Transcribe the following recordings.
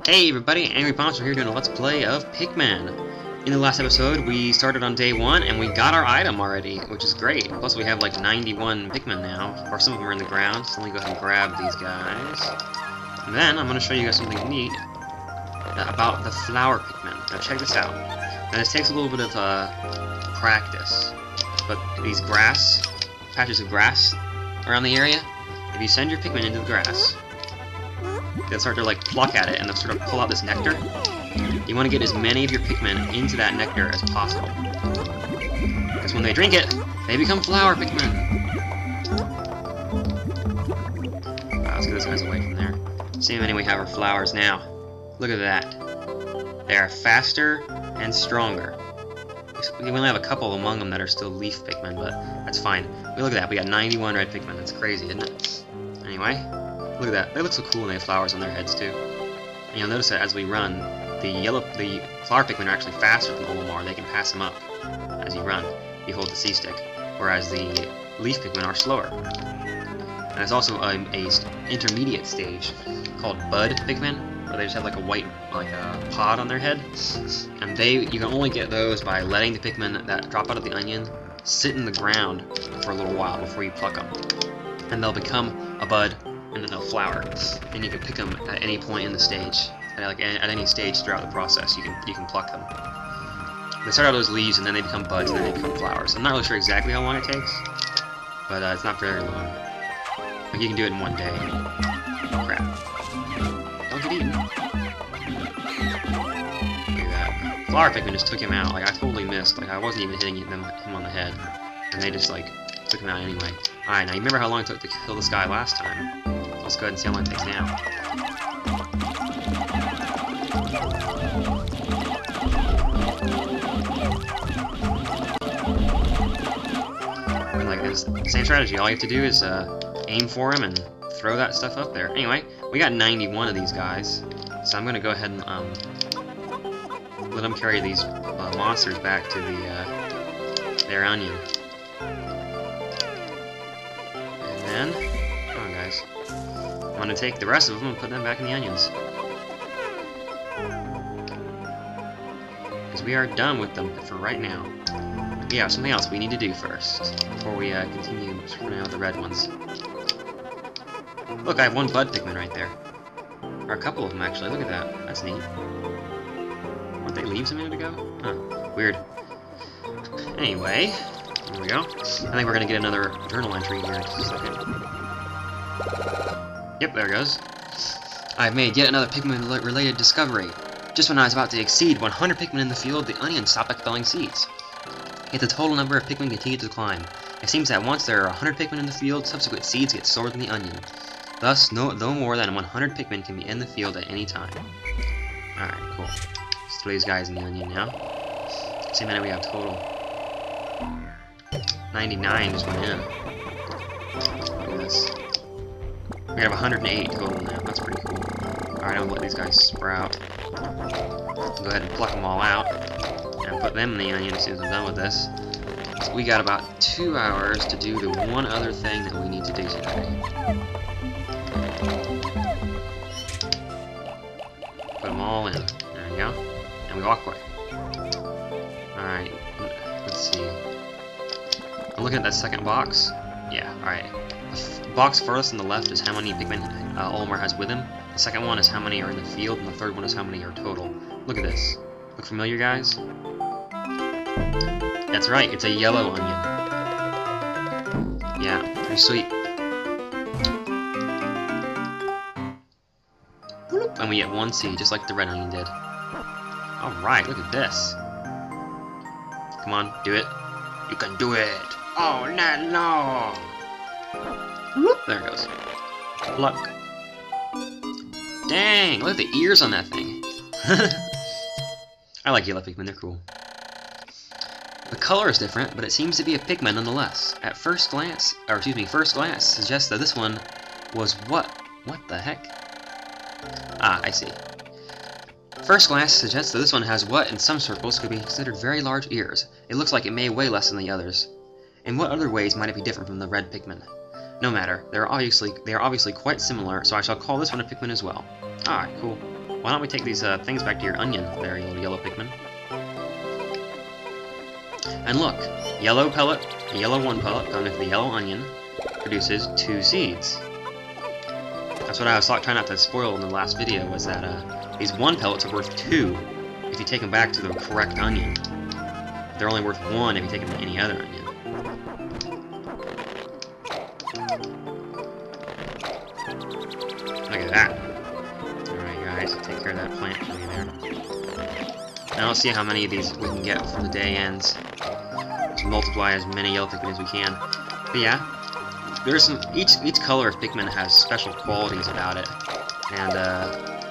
Hey everybody, angryponcho here doing a Let's Play of Pikmin. In the last episode, we started on day 1 and we got our item already, which is great. Plus we have like 91 Pikmin now, or some of them are in the ground, so let me go ahead and grab these guys. And then I'm going to show you guys something neat about the flower Pikmin. Now check this out. Now this takes a little bit of practice, but these patches of grass around the area, if you send your Pikmin into the grass, they'll start to like pluck at it and they'll sort of pull out this nectar. You want to get as many of your Pikmin into that nectar as possible, because when they drink it, they become flower Pikmin. Let's get those guys away from there. See how many we have our flowers now. Look at that. They are faster and stronger. We only have a couple among them that are still leaf Pikmin, but that's fine. Look at that. We got 91 red Pikmin. That's crazy, isn't it? Anyway. Look at that. They look so cool when they have flowers on their heads too. And you'll notice that as we run, the flower Pikmin are actually faster than Olimar. They can pass them up as you run. You hold the C stick, whereas the leaf Pikmin are slower. And there's also a intermediate stage called Bud Pikmin, where they just have like a white pod on their head. And you can only get those by letting the Pikmin that drop out of the onion sit in the ground for a little while before you pluck them, and they'll become a bud. And then they'll flower, and you can pick them at any point in the stage. At any stage throughout the process, you can pluck them. They start out as leaves, and then they become buds, and then they become flowers. I'm not really sure exactly how long it takes, but it's not very long. Like, you can do it in one day. Oh, crap! Don't get eaten. Look at that. Flower Pikmin just took him out. Like, I totally missed. Like, I wasn't even hitting him on the head, and they just like took him out anyway. All right, now you remember how long it took to kill this guy last time? Let's go ahead and see how long it takes now. And like this, same strategy. All you have to do is aim for him and throw that stuff up there. Anyway, we got 91 of these guys, so I'm gonna go ahead and let them carry these monsters back to their onion. And then, come on, guys. I'm going to take the rest of them and put them back in the onions, because we are done with them for right now. We have something else we need to do first before we continue screwing out the red ones. Look, I have one Bud Pikmin right there. Or a couple of them, actually. Look at that. That's neat. Weren't they leaves a minute ago? Huh. Weird. Anyway, here we go. I think we're going to get another journal entry here in just a second. Yep, there it goes. I've made yet another Pikmin-related discovery. Just when I was about to exceed 100 Pikmin in the field, the onion stopped expelling seeds. Yet the total number of Pikmin continued to decline. It seems that once there are 100 Pikmin in the field, subsequent seeds get stored in the onion. Thus, no more than 100 Pikmin can be in the field at any time. Alright, cool. Let's throw these guys in the onion now. See how many we have total. 99 just went in. Look at this. We have 108 total now. That's pretty cool. Alright, I'll let these guys sprout. Go ahead and pluck them all out and put them in the onion as soon as I'm done with this. So we got about 2 hours to do the one other thing that we need to do today. Put them all in. There we go. And we walk away. Alright, let's see. I'm looking at that second box. Yeah, alright. The box furthest on the left is how many Pikmin Olimar has with him. The second one is how many are in the field, and the third one is how many are total. Look at this. Look familiar, guys? That's right, it's a yellow onion. Yeah, pretty sweet. Bloop, and we get 1 seed, just like the red onion did. Alright, look at this. Come on, do it. You can do it! Oh, no! Whoop, there it goes. Pluck. Dang, look at the ears on that thing. I like yellow Pikmin, they're cool. The color is different, but it seems to be a Pikmin nonetheless. At first glance suggests that this one was what? What the heck? Ah, I see. First glance suggests that this one has what, in some circles, could be considered very large ears. It looks like it may weigh less than the others. In what other ways might it be different from the red Pikmin? No matter, they are obviously quite similar, so I shall call this one a Pikmin as well. Alright, cool. why don't we take these things back to your onion there, you little yellow Pikmin. And look, yellow pellet, the yellow 1 pellet going into the yellow onion produces 2 seeds. That's what I was trying not to spoil in the last video, was that these 1 pellets are worth 2 if you take them back to the correct onion. They're only worth 1 if you take them to any other onion. Look at that. Alright guys, take care of that plant for me there. I don't see how many of these we can get before the day ends. Let's multiply as many yellow Pikmin as we can. But yeah, there's some, each color of Pikmin has special qualities about it. And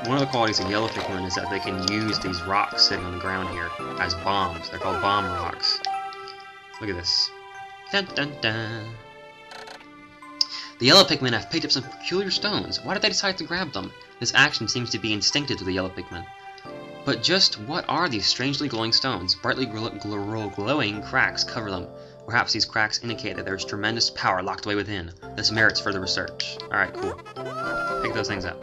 one of the qualities of yellow Pikmin is that they can use these rocks sitting on the ground here as bombs. They're called bomb rocks. Look at this. Dun dun dun. The yellow Pikmin have picked up some peculiar stones. Why did they decide to grab them? This action seems to be instinctive to the yellow Pikmin. But just what are these strangely glowing stones? Brightly glowing cracks cover them. Perhaps these cracks indicate that there's tremendous power locked away within. This merits further research. Alright, cool. Pick those things up.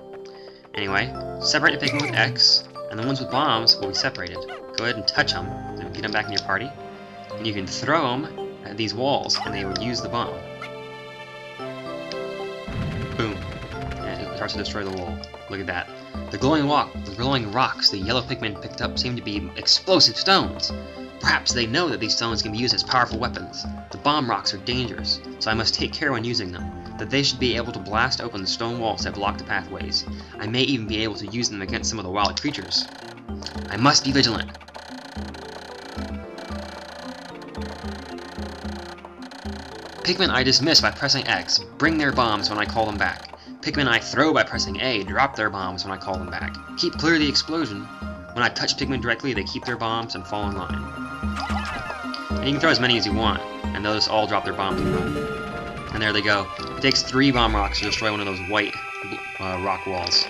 Anyway, separate the Pikmin with X, and the ones with bombs will be separated. Go ahead and touch them, and get them back in your party. And you can throw them at these walls, and they would use the bomb. Boom. And it starts to destroy the wall. Look at that. The glowing rocks the yellow Pikmin picked up seem to be explosive stones. Perhaps they know that these stones can be used as powerful weapons. The bomb rocks are dangerous, so I must take care when using them, that they should be able to blast open the stone walls that block the pathways. I may even be able to use them against some of the wild creatures. I must be vigilant. Pikmin I dismiss by pressing X, bring their bombs when I call them back. Pikmin I throw by pressing A, drop their bombs when I call them back. Keep clear of the explosion. When I touch Pikmin directly, they keep their bombs and fall in line. And you can throw as many as you want, and they'll just all drop their bombs and run. And there they go. It takes 3 bomb rocks to destroy one of those white rock walls.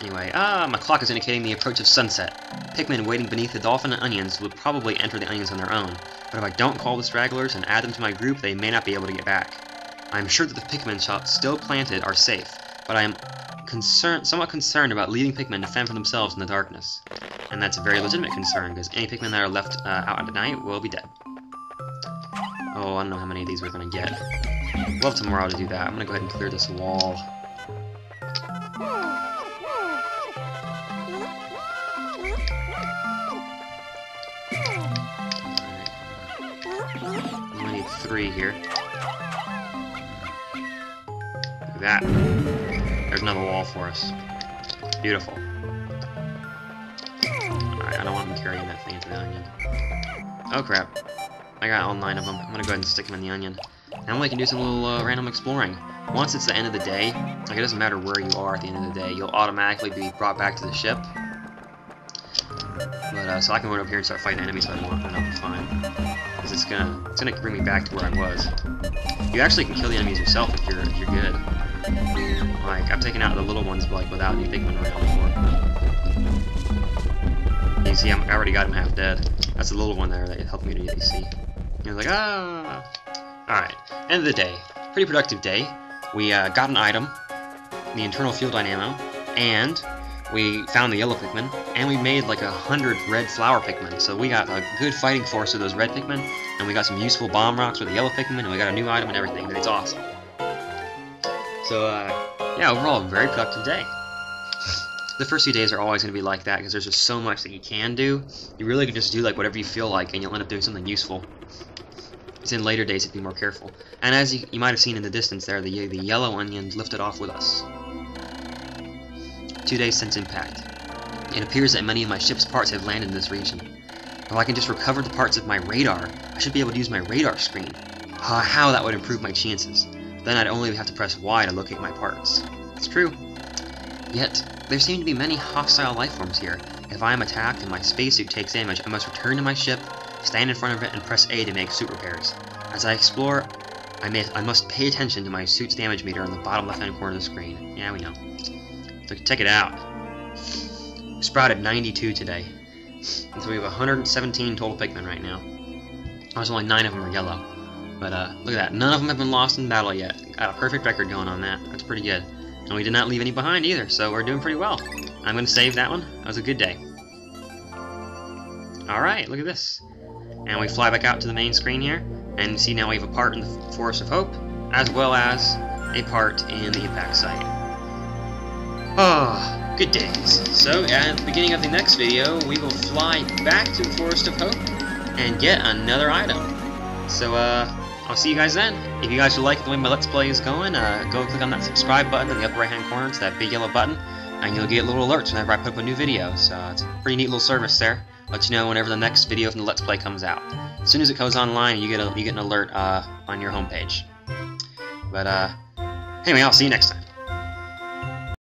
Anyway, my clock is indicating the approach of sunset. Pikmin waiting beneath the dolphin and onions will probably enter the onions on their own, but if I don't call the stragglers and add them to my group, they may not be able to get back. I am sure that the Pikmin still planted are safe, but I am somewhat concerned about leaving Pikmin to fend for themselves in the darkness. And that's a very legitimate concern, because any Pikmin that are left out at night will be dead. Oh, I don't know how many of these we're going to get. We'll have tomorrow to do that. I'm going to go ahead and clear this wall. Alright. We need 3 here. Look at that. There's another wall for us. Beautiful. Alright, I don't want them carrying that thing into the onion. Oh crap. I got all 9 of them. I'm gonna go ahead and stick them in the onion. Now we can do some little random exploring. Once it's the end of the day, like it doesn't matter where you are at the end of the day, you'll automatically be brought back to the ship. But so I can run up here and start fighting enemies if I want, and I'll be fine. Because it's gonna bring me back to where I was. You actually can kill the enemies yourself if you're good. Like I've taken out the little ones like without any Pikmin around before. You see, I already got him half dead. That's the little one there that helped me to get see. And I was like, ah. Alright, end of the day. Pretty productive day. We got an item, the internal fuel dynamo, and we found the yellow Pikmin, and we made like 100 red flower Pikmin. So we got a good fighting force of those red Pikmin, and we got some useful bomb rocks with the yellow Pikmin, and we got a new item and everything. It's awesome. So, yeah, overall, a very productive day. The first few days are always going to be like that, because there's just so much that you can do. You really can just do like whatever you feel like, and you'll end up doing something useful. It's in later days to be more careful. And as you might have seen in the distance there, the yellow onions lifted off with us. 2 days since impact. It appears that many of my ship's parts have landed in this region. If I can just recover the parts of my radar, I should be able to use my radar screen. How that would improve my chances. Then I'd only have to press Y to locate my parts. It's true. Yet, there seem to be many hostile life forms here. If I am attacked and my spacesuit takes damage, I must return to my ship, stand in front of it, and press A to make suit repairs. As I explore, I must pay attention to my suit's damage meter on the bottom left-hand corner of the screen. Yeah, we know. So check it out. We sprouted 92 today. And so we have 117 total Pikmin right now. There's only 9 of them are yellow. But look at that. None of them have been lost in battle yet. Got a perfect record going on that. That's pretty good. And we did not leave any behind either, so we're doing pretty well. I'm going to save that one. That was a good day. Alright, look at this. And we fly back out to the main screen here, and see now we have a part in the Forest of Hope, as well as a part in the impact site. Oh, good days. So, at the beginning of the next video, we will fly back to the Forest of Hope and get another item. So, I'll see you guys then. If you guys would like the way my Let's Play is going, go click on that subscribe button in the upper right hand corner. It's that big yellow button, and you'll get little alerts whenever I put up a new video. So, it's a pretty neat little service there. Let you know whenever the next video from the Let's Play comes out. As soon as it goes online, you get an alert on your homepage. But anyway, I'll see you next time.